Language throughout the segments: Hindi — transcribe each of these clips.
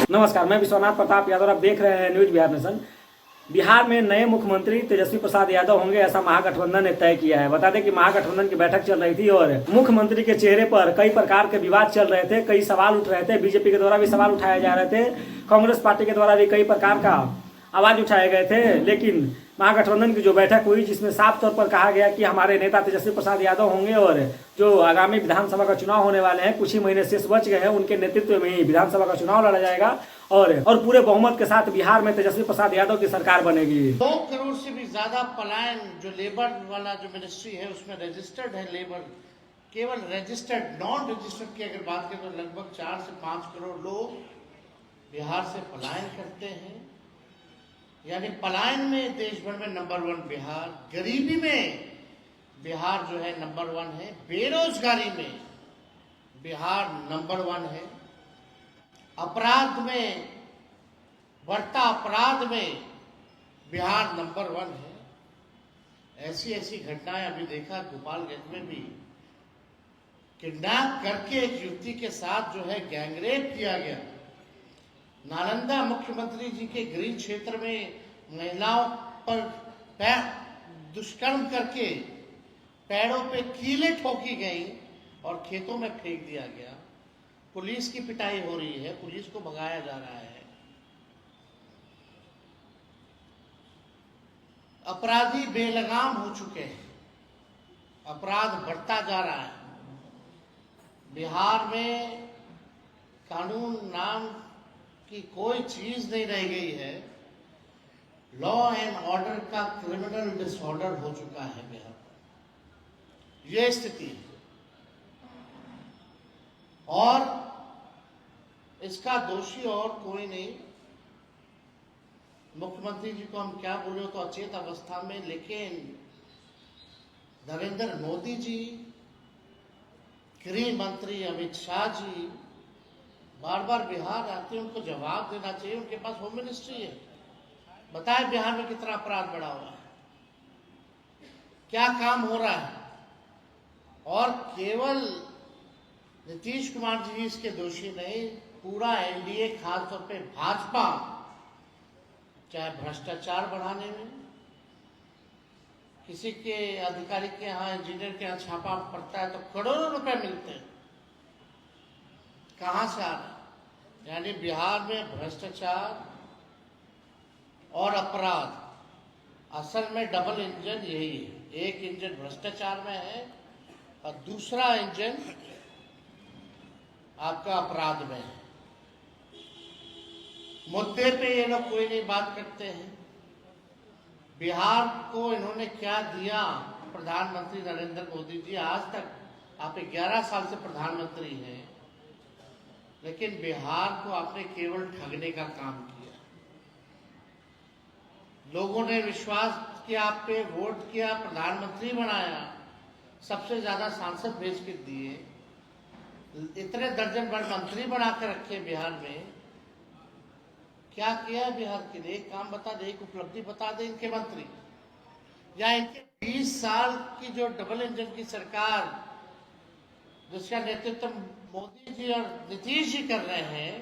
नमस्कार, मैं विश्वनाथ प्रताप यादव। आप देख रहे हैं न्यूज बिहार नेशन। बिहार में नए मुख्यमंत्री तेजस्वी प्रसाद यादव होंगे, ऐसा महागठबंधन ने तय किया है। बता दें कि महागठबंधन की बैठक चल रही थी और मुख्यमंत्री के चेहरे पर कई प्रकार के विवाद चल रहे थे, कई सवाल उठ रहे थे। बीजेपी के द्वारा भी सवाल उठाए जा रहे थे, कांग्रेस पार्टी के द्वारा भी कई प्रकार का आवाज उठाए गए थे। लेकिन महागठबंधन की जो बैठक हुई, जिसमें साफ तौर पर कहा गया कि हमारे नेता तेजस्वी प्रसाद यादव होंगे और जो आगामी विधानसभा का चुनाव होने वाले हैं, कुछ ही महीने शेष बच गए हैं, उनके नेतृत्व में ही विधानसभा का चुनाव लड़ा जाएगा और पूरे बहुमत के साथ बिहार में तेजस्वी प्रसाद यादव की सरकार बनेगी। 2 करोड़ से भी ज्यादा पलायन जो लेबर वाला जो मिनिस्ट्री है उसमें रजिस्टर्ड है लेबर, केवल रजिस्टर्ड, नॉन रजिस्टर्ड की अगर बात करें तो लगभग 4 से 5 करोड़ लोग बिहार से पलायन करते हैं। यानी पलायन में देश भर में नंबर 1 बिहार, गरीबी में बिहार जो है नंबर 1 है, बेरोजगारी में बिहार नंबर 1 है, अपराध में, बढ़ता अपराध में बिहार नंबर 1 है। ऐसी ऐसी घटनाएं अभी देखा गोपालगंज में भी, किडनैप करके एक युवती के साथ जो है गैंगरेप किया गया। नालंदा मुख्यमंत्री जी के गृह क्षेत्र में महिलाओं पर दुष्कर्म करके पैरों पे कीलें ठोकी गई और खेतों में फेंक दिया गया। पुलिस की पिटाई हो रही है, पुलिस को भगाया जा रहा है। अपराधी बेलगाम हो चुके हैं, अपराध बढ़ता जा रहा है। बिहार में कानून नाम की कोई चीज नहीं रह गई है। लॉ एंड ऑर्डर का क्रिमिनल डिसऑर्डर हो चुका है बिहार में, यह स्थिति है। और इसका दोषी और कोई नहीं, मुख्यमंत्री जी को हम क्या बोले तो अचेत अवस्था में, लेकिन नरेंद्र मोदी जी, गृह मंत्री अमित शाह जी बार बार बिहार आते हैं, उनको जवाब देना चाहिए। उनके पास होम मिनिस्ट्री है, बताए बिहार में कितना अपराध बढ़ा हुआ है, क्या काम हो रहा है। और केवल नीतीश कुमार जी इसके दोषी नहीं, पूरा एनडीए, खासतौर पे भाजपा, चाहे भ्रष्टाचार बढ़ाने में, किसी के अधिकारी के यहाँ, इंजीनियर के यहाँ छापा पड़ता है तो करोड़ों रुपए मिलते हैं, कहां से आ रहा है। यानी बिहार में भ्रष्टाचार और अपराध असल में डबल इंजन यही है। एक इंजन भ्रष्टाचार में है और दूसरा इंजन आपका अपराध में है। मुद्दे पे ये लोग कोई नहीं बात करते हैं। बिहार को इन्होंने क्या दिया, प्रधानमंत्री नरेंद्र मोदी जी, आज तक आप 11 साल से प्रधानमंत्री हैं, लेकिन बिहार को आपने केवल ठगने का काम किया। लोगों ने विश्वास किया आप पे, वोट किया, प्रधानमंत्री बनाया, सबसे ज्यादा सांसद भेज के दिए, इतने दर्जन भर मंत्री बना कर रखे बिहार में। क्या किया बिहार के लिए? एक काम बता दे, एक उपलब्धि बता दे इनके मंत्री, या इनके 20 साल की जो डबल इंजन की सरकार जिसका नेतृत्व मोदी जी और नीतीश जी कर रहे हैं,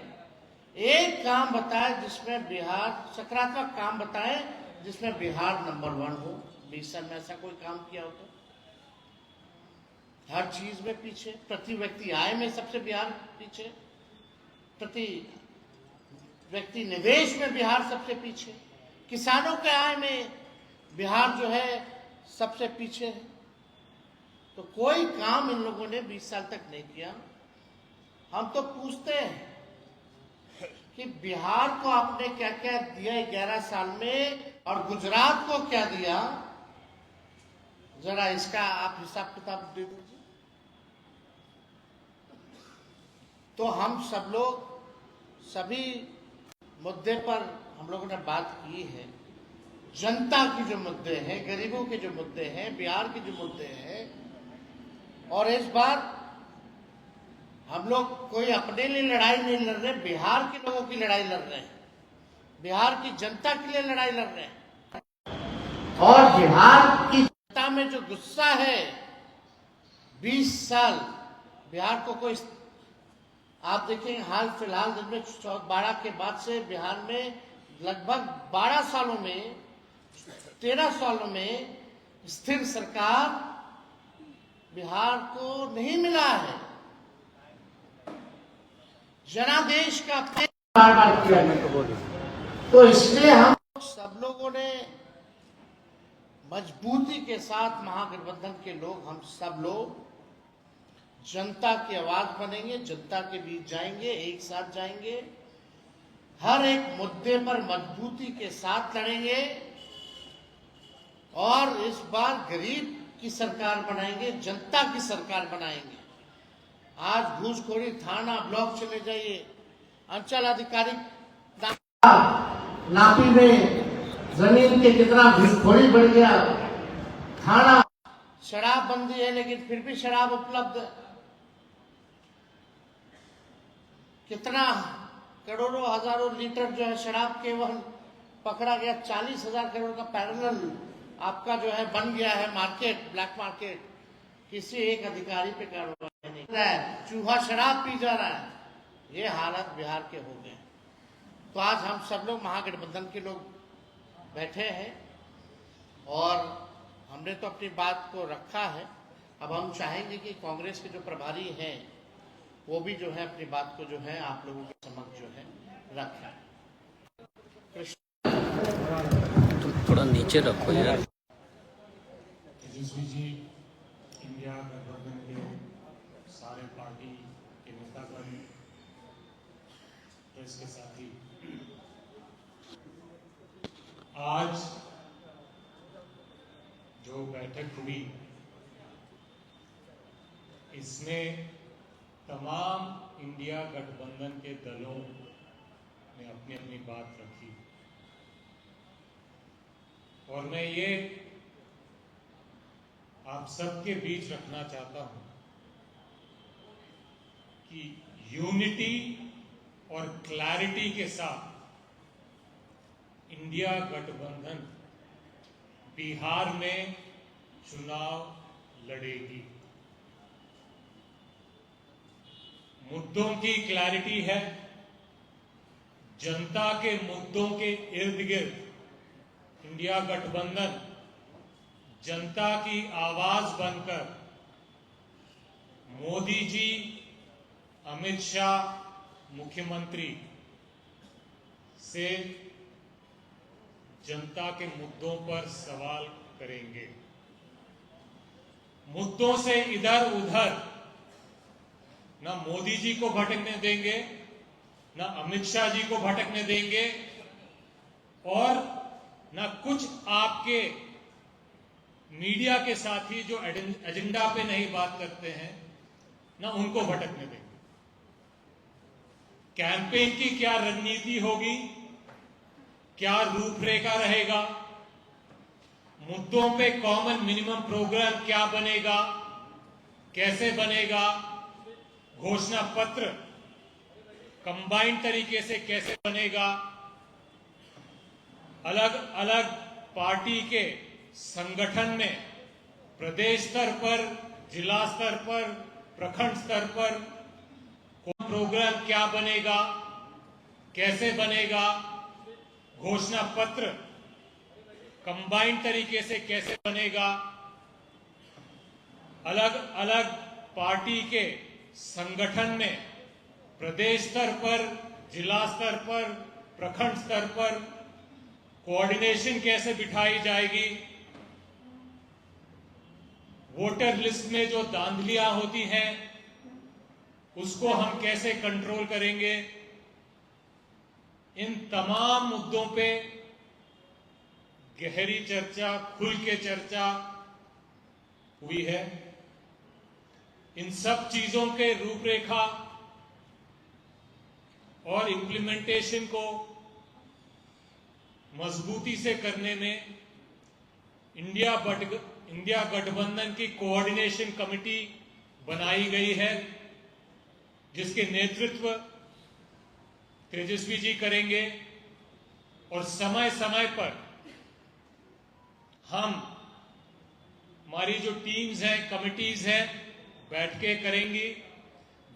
एक काम बताए जिसमें बिहार, सकारात्मक काम बताए जिसमें बिहार नंबर 1 हो। 20 साल में ऐसा कोई काम किया हो तो? हर चीज में पीछे, प्रति व्यक्ति आय में सबसे बिहार पीछे, प्रति व्यक्ति निवेश में बिहार सबसे पीछे, किसानों के आय में बिहार जो है सबसे पीछे है। तो कोई काम इन लोगों ने 20 साल तक नहीं किया। हम तो पूछते हैं कि बिहार को आपने क्या क्या दिया 11 साल में और गुजरात को क्या दिया, जरा इसका आप हिसाब किताब दे दीजिए। तो हम सब लोग सभी मुद्दे पर हम लोगों ने बात की है। जनता की जो मुद्दे हैं, गरीबों के जो मुद्दे हैं, बिहार के जो मुद्दे हैं, और इस बार हम लोग कोई अपने लिए लड़ाई नहीं लड़ रहे, बिहार के लोगों की लड़ाई लड़ रहे हैं, बिहार की जनता के लिए लड़ाई लड़ रहे हैं। और बिहार की जनता में जो गुस्सा है, 20 साल बिहार को कोई आप देखेंगे हाल फिलहाल दिन में 12 के बाद से बिहार में लगभग 12 सालों में 13 सालों में स्थिर सरकार बिहार को नहीं मिला है। जनादेश का बार बार किया गया। तो इसलिए हम सब लोगों ने मजबूती के साथ महागठबंधन के लोग, हम सब लोग जनता की आवाज बनेंगे, जनता के बीच जाएंगे, एक साथ जाएंगे, हर एक मुद्दे पर मजबूती के साथ लड़ेंगे और इस बार गरीब की सरकार बनाएंगे, जनता की सरकार बनाएंगे। आज घूसखोरी थाना ब्लॉक चले जाइए, अंचल अधिकारी नापी में जमीन के कितना घूसखोरी बढ़ गया, थाना शराब बंदी है लेकिन फिर भी शराब उपलब्ध है। कितना करोड़ों हजारों लीटर जो है शराब केवल पकड़ा गया। 40,000 करोड़ का पैरेलल आपका जो है बन गया है मार्केट, ब्लैक मार्केट। किसी एक अधिकारी पे कार्रवाई नहीं कर रहा है, चूहा शराब पी जा रहा है। ये हालत बिहार के हो गए। तो आज हम सब लोग महागठबंधन के लोग बैठे हैं और हमने तो अपनी बात को रखा है। अब हम चाहेंगे कि कांग्रेस के जो प्रभारी हैं वो भी जो है अपनी बात को जो है आप लोगों के समक्ष जो है रखें। थोड़ा नीचे रखो यार। तेजस्वी जी इंडिया गठबंधन के सारे पार्टी के नेतागण, प्रेस के साथी, आज जो बैठक हुई इसमें तमाम इंडिया गठबंधन के दलों ने अपनी अपनी बात रखी और मैं ये आप सबके बीच रखना चाहता हूं कि यूनिटी और क्लैरिटी के साथ इंडिया गठबंधन बिहार में चुनाव लड़ेगी। मुद्दों की क्लैरिटी है, जनता के मुद्दों के इर्द गिर्द इंडिया गठबंधन जनता की आवाज बनकर मोदी जी, अमित शाह मुख्यमंत्री से जनता के मुद्दों पर सवाल करेंगे। मुद्दों से इधर उधर ना मोदी जी को भटकने देंगे, ना अमित शाह जी को भटकने देंगे और ना कुछ आपके मीडिया के साथी जो एजेंडा पे नहीं बात करते हैं ना उनको भटकने देंगे। कैंपेन की क्या रणनीति होगी, क्या रूपरेखा रहेगा, मुद्दों पे कॉमन मिनिमम प्रोग्राम क्या बनेगा, कैसे बनेगा, घोषणा पत्र कंबाइंड तरीके से कैसे बनेगा, अलग अलग पार्टी के संगठन में प्रदेश स्तर पर, जिला स्तर पर, प्रखंड स्तर पर प्रोग्राम क्या बनेगा, कैसे बनेगा, घोषणा पत्र कंबाइंड तरीके से कैसे बनेगा, अलग अलग पार्टी के संगठन में प्रदेश स्तर पर, जिला स्तर पर, प्रखंड स्तर पर कोऑर्डिनेशन कैसे बिठाई जाएगी, वोटर लिस्ट में जो धांधलियां होती हैं उसको हम कैसे कंट्रोल करेंगे। इन तमाम मुद्दों पे गहरी चर्चा, खुल के चर्चा हुई है। इन सब चीजों के रूपरेखा और इम्प्लीमेंटेशन को मजबूती से करने में इंडिया गठबंधन की कोऑर्डिनेशन कमेटी बनाई गई है, जिसके नेतृत्व तेजस्वी जी करेंगे और समय समय पर हम हमारी जो टीम्स हैं, कमिटीज हैं, बैठकें करेंगी,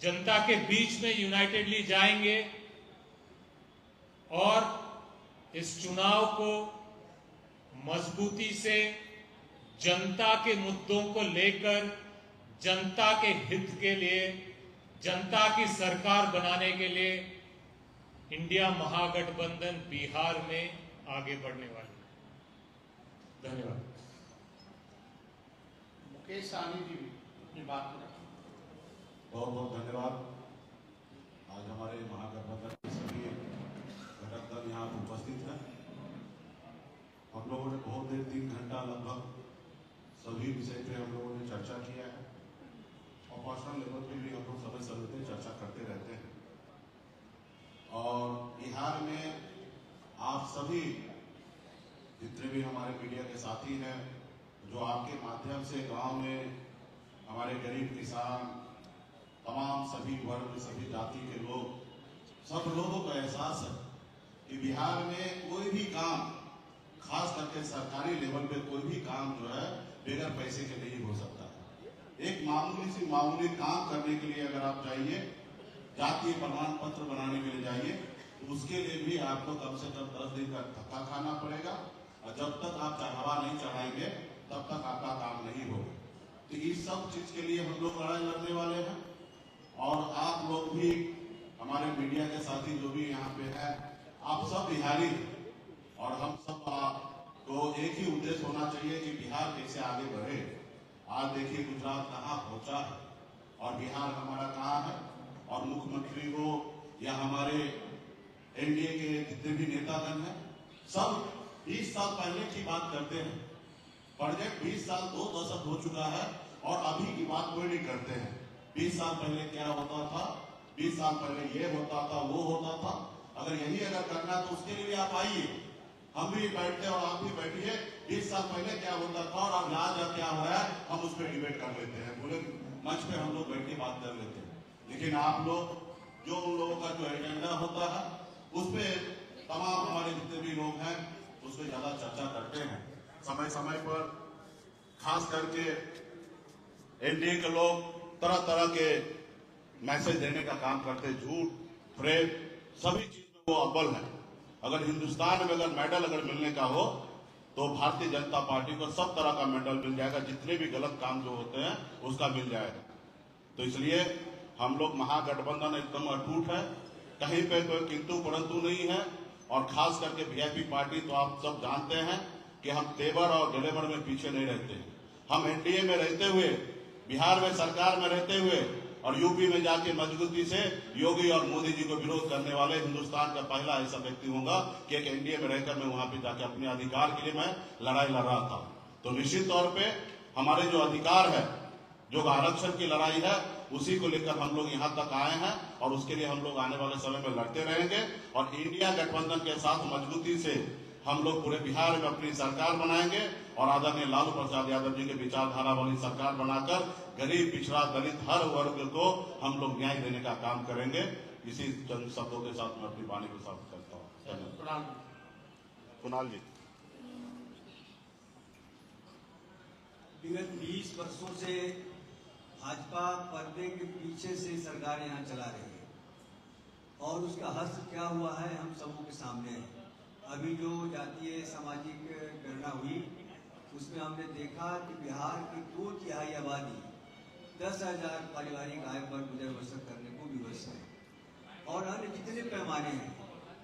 जनता के बीच में यूनाइटेडली जाएंगे और इस चुनाव को मजबूती से जनता के मुद्दों को लेकर, जनता के हित के लिए, जनता की सरकार बनाने के लिए इंडिया महागठबंधन बिहार में आगे बढ़ने वाली है। धन्यवाद। मुकेश सहनी जी अपनी बात को रखें। बहुत बहुत धन्यवाद। आज हमारे महागठबंधन के सभी घटक दल यहाँ उपस्थित हैं। हम लोगों ने बहुत देर 3 घंटा लगभग सभी विषय पे हम लोगों ने चर्चा किया है और पर्सनल लेवल पे भी हम लोग समय समय पे चर्चा करते रहते हैं। और बिहार में आप सभी जितने भी हमारे मीडिया के साथी हैं, जो आपके माध्यम से गांव में हमारे गरीब किसान, तमाम सभी वर्ग, सभी जाति के लोग, सब लोगों को एहसास है कि बिहार में कोई भी काम, खास करके सरकारी लेवल पे कोई भी काम जो है बगैर पैसे के नहीं हो सकता है। एक मामूली सी मामूली काम करने के लिए अगर आप चाहिए, जातीय प्रमाण पत्र बनाने के लिए जाइए, तो उसके लिए भी आपको कम से कम 10 दिन का धक्का खाना पड़ेगा और जब तक आप चढ़ावा नहीं चढ़ाएंगे तब तक आपका काम नहीं होगा। तो इस सब चीज के लिए हम लोग लड़ाई लड़ने वाले हैं और आप लोग भी, हमारे मीडिया के साथी जो भी यहाँ पे है, आप सब बिहारी और हम सब को एक ही उद्देश्य होना चाहिए कि बिहार कैसे आगे बढ़े। आज देखिए गुजरात कहाँ पहुंचा है और बिहार हमारा कहाँ है, और मुख्यमंत्री को या हमारे एनडीए के जितने भी नेतागण हैं, सब 20 साल पहले की बात करते हैं। प्रोजेक्ट 20 साल 2 दशक हो चुका है और अभी की बात कोई नहीं करते हैं। 20 साल पहले क्या होता था, 20 साल पहले ये होता था, वो होता था। अगर यही करना तो उसके लिए आप आइए, हम भी बैठते और आप भी बैठिए। 20 साल पहले क्या होता था और अब आज क्या हो रहा है, हम उस पर डिबेट कर लेते हैं, पूरे मंच पे हम लोग बैठ के बात कर लेते हैं। लेकिन आप लोग जो उन लोगों का जो एजेंडा होता है उस पर तमाम हमारे जितने भी लोग हैं उस पर ज्यादा चर्चा करते हैं। समय समय पर खास करके एनडीए के लोग तरह तरह के मैसेज देने का काम करते हैं, झूठ फ्रेब सभी चीज में वो अव्वल है। अगर हिंदुस्तान में अगर मेडल अगर मिलने का हो तो भारतीय जनता पार्टी को सब तरह का मेडल मिल जाएगा, जितने भी गलत काम जो होते हैं उसका मिल जाएगा। तो इसलिए हम लोग महागठबंधन एकदम अटूट है, कहीं पे कोई किंतु परंतु नहीं है। और खास करके वीआईपी पार्टी तो आप सब जानते हैं कि हम तेवर और गलेवर में पीछे नहीं रहते हैं। हम एनडीए में रहते हुए, बिहार में सरकार में रहते हुए और यूपी में जाके मजबूती से योगी और मोदी जी को विरोध करने वाले हिंदुस्तान का पहला ऐसा व्यक्ति होगा कि एक एनडीए में रहकर मैं वहां पे जाके अपने अधिकार के लिए मैं लड़ाई लड़ रहा था। तो निश्चित तौर पे हमारे जो अधिकार है, जो आरक्षण की लड़ाई है, उसी को लेकर हम लोग यहाँ तक आए हैं और उसके लिए हम लोग आने वाले समय में लड़ते रहेंगे। और इंडिया गठबंधन के साथ मजबूती से हम लोग पूरे बिहार में अपनी सरकार बनाएंगे और आदरणीय लालू प्रसाद यादव जी के विचारधारा वाली सरकार बनाकर गरीब, पिछड़ा, दलित हर वर्ग को हम लोग न्याय देने का काम करेंगे। इसी चंद शब्दों के साथ मैं अपनी वाणी को समाप्त करता हूँ। कुणाल जी, विगत 20 वर्षों से भाजपा पर्दे के पीछे से सरकार यहाँ चला रही है और उसका हश्र क्या हुआ है हम सबों के सामने है। अभी जो जातीय सामाजिक गणना हुई उसमें हमने देखा कि बिहार की 2/3 आबादी 10,000 पारिवारिक आय पर गुजर बसर करने को विवश है और अन्य जितने पैमाने हैं,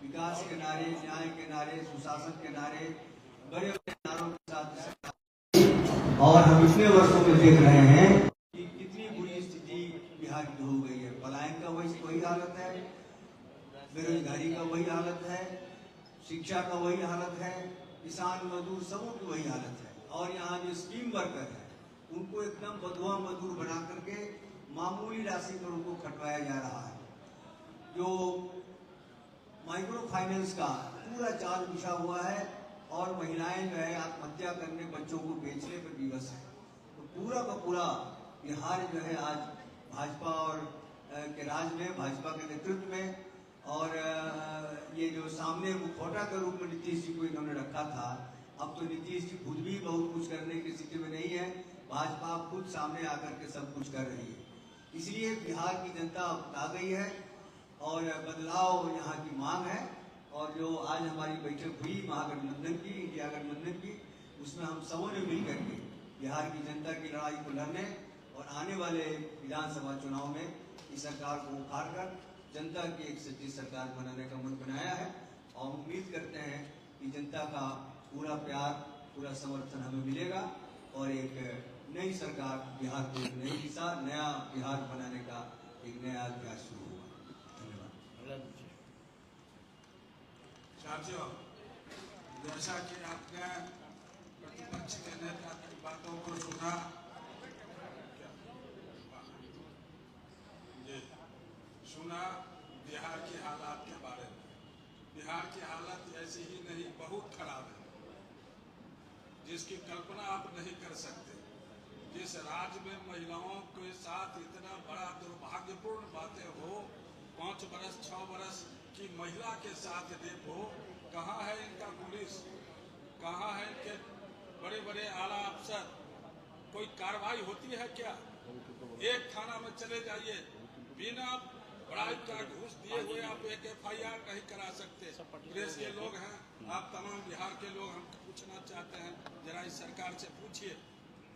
विकास के नारे, न्याय के नारे, सुशासन के नारे, बड़े बड़े नारों के साथ, और हम इतने वर्षों में देख रहे हैं कि कितनी बुरी स्थिति बिहार की हो गई है। पलायन का वही हालत है, बेरोजगारी का वही हालत है, शिक्षा का वही हालत है, किसान मजदूर सबों की वही हालत है। और यहाँ जो स्कीम वर्कर है उनको एकदम बदुआ मजदूर बना करके मामूली राशि पर उनको खटवाया जा रहा है। जो माइक्रो फाइनेंस का पूरा जाल बिछा हुआ है और महिलाएं जो है आत्महत्या करने, बच्चों को बेचने पर विवश है। तो पूरा का पूरा बिहार जो है आज भाजपा और के राज में, भाजपा के नेतृत्व में, और ये जो सामने मुखौटा के रूप में नीतीश जी को इन्होंने रखा था, अब तो नीतीश जी खुद भी बहुत कुछ करने की स्थिति में नहीं है, भाजपा खुद सामने आकर के सब कुछ कर रही है। इसलिए बिहार की जनता उठा गई है और बदलाव यहाँ की मांग है। और जो आज हमारी बैठक हुई महागठबंधन की, इंडिया गठबंधन की, उसमें हम सबों ने मिल करके बिहार की जनता की लड़ाई को लड़ने और आने वाले विधानसभा चुनाव में इस सरकार को उखाड़ कर जनता की एक सच्ची सरकार बनाने का मन बनाया है। और उम्मीद करते हैं कि जनता का पूरा प्यार, पूरा समर्थन हमें मिलेगा और एक नई सरकार बिहार को एक नई दिशा, नया बिहार बनाने का एक नया अध्याय शुरू होगा। धन्यवाद। साथियों, जैसा कि आपने प्रतिपक्ष के नेता की बातों को सुना, बिहार की हालात के बारे में। बिहार की हालत ऐसी ही नहीं, बहुत खराब है, जिसकी कल्पना आप नहीं कर सकते। जिस राज्य में महिलाओं के साथ इतना बड़ा दुर्भाग्यपूर्ण बातें हो, 5 बरस 6 बरस की महिला के साथ रेप हो, कहाँ है इनका पुलिस, कहाँ है इनके बड़े बड़े आला अफसर? कोई कार्रवाई होती है क्या? एक थाना में चले जाइए, बिना ब्राइब का घूस दिए हुए आप एक FIR नहीं करा सकते। प्रेस के लोग हैं, आप तमाम बिहार के लोग, हम पूछना चाहते हैं, जरा इस सरकार से पूछिए।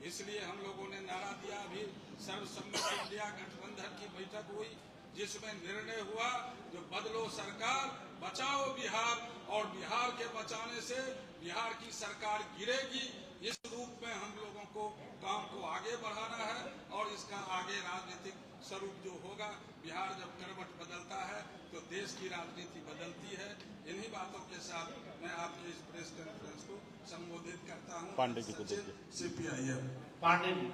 इसलिए हम लोगों ने नारा दिया, अभी सर्वसम्मति इंडिया गठबंधन की बैठक हुई, जिसमें निर्णय हुआ जो बदलो सरकार, बचाओ बिहार, और बिहार के बचाने से बिहार की सरकार गिरेगी। इस रूप में हम लोगों को काम को आगे बढ़ाना है और इसका आगे राजनीतिक स्वरूप जो होगा, बिहार जब करवट बदलता है तो देश की राजनीति बदलती है। इन्हीं बातों के साथ मैं आपके इस प्रेस कॉन्फ्रेंस को संबोधित करता हूँ। पांडे जी को CPIM पांडे जी।